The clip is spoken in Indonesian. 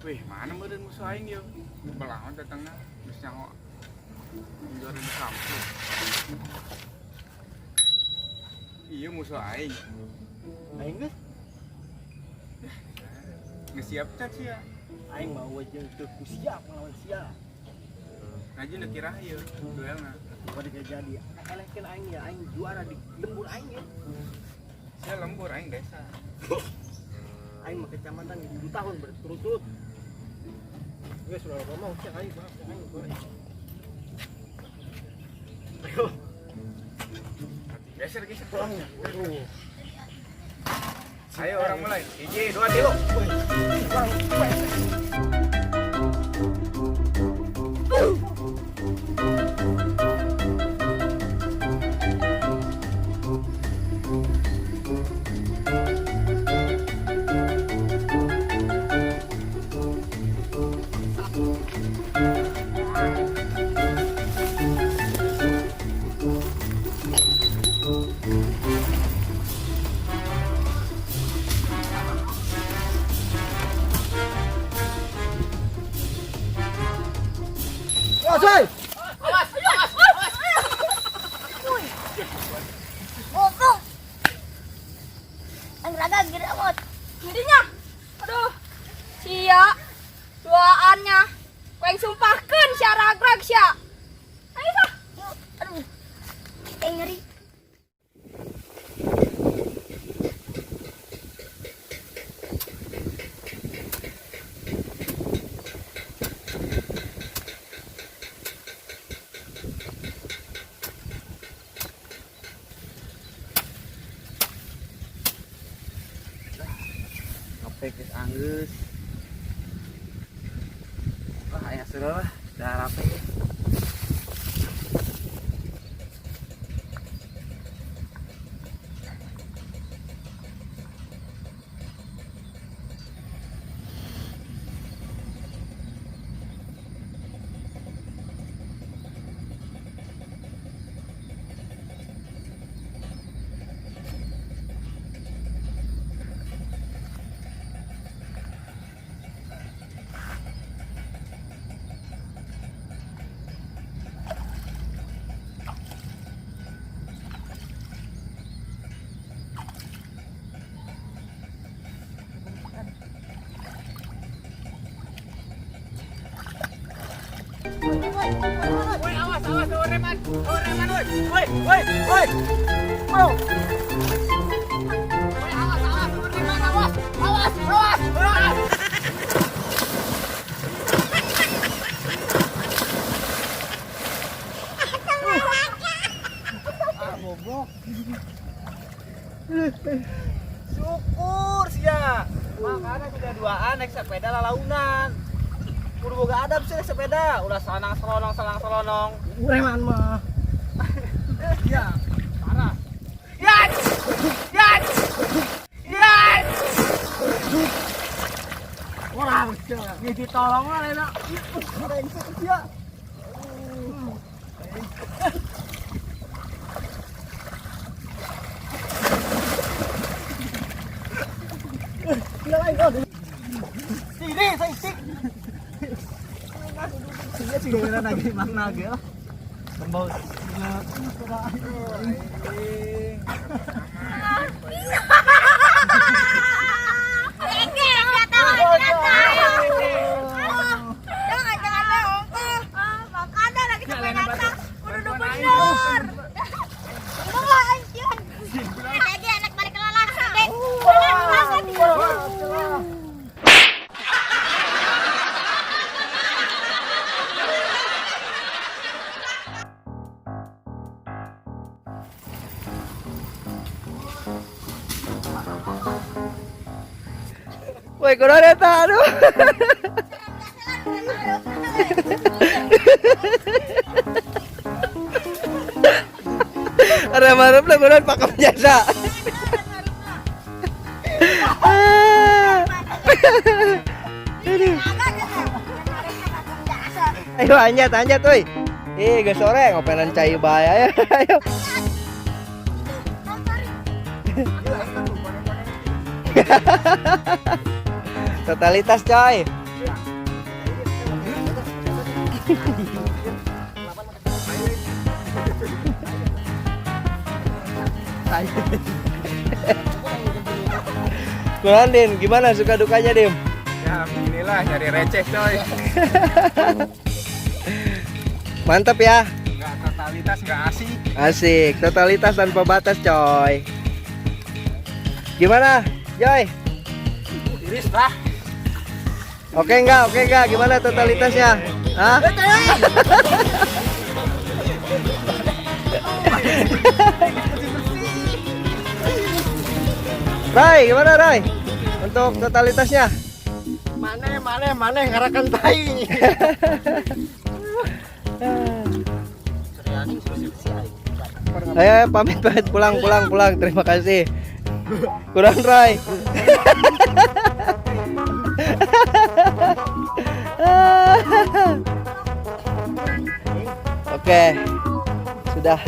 Wih, mana meureun musuh aing yeuh? Belahan datangna geus nyaho. Juara di kampus. Iya musuh aing. Aing geus Ngesiap cat sia. aing mau aja teu siap ngelawan sia. Ngaji nu kira ieu duelna. Bade jadi. Elehkeun aing ya aing juara di lembur aing ya. Sia lembur aing desa. Aing mah kecamatan 7 tahun berturut-turut. Geus sudah ngomong sia aing maaf aing goreng. Ayo. Geser Pulangnya. Ayo orang mulai. 1, 2, 3. Coy. Goblok. Ang raga gede amat. Gedinya. Aduh. Sia. Duaannya. Kueng sumpahkeun sia ragrag sia. Ayo sah. Aduh. Nyeri. Ngepek geus anggeus. Wah, aya seru lah. Da rapi. Woi, awas, reman. Reman, woi. Woi. Bro. Woi, awas, reman, awas. Goblok. Syukur sia. Makanya sudah duaan naik sepeda lalaunan. Kudu boga adab sih naik sepeda, udah selang selonong. Ureman mah. Ya, parah. Yan! Orang sia, ini ditolong lah enak. Brengsek sia. Sini, saya sik. Dia sih gara lagi makna ge lah. Tembau. Woi, kudu eta aduh. Marep lah kudu pakem jasa. Ayo anjat euy. Geus sore ngopenan cai bae ayo. Totalitas coy. Kurang Din, gimana suka dukanya Dim? Ya beginilah nyari receh coy. Mantap ya. Nggak totalitas, nggak asik. Asik, totalitas tanpa batas coy. Gimana Joy? Iris lah. Oke enggak? Gimana totalitasnya? Hah? Rai, gimana Rai? Untuk totalitasnya? Mana ngarakan tai. Ayo pamit pulang. Terima kasih. Kurang Rai. Oke. Sudah.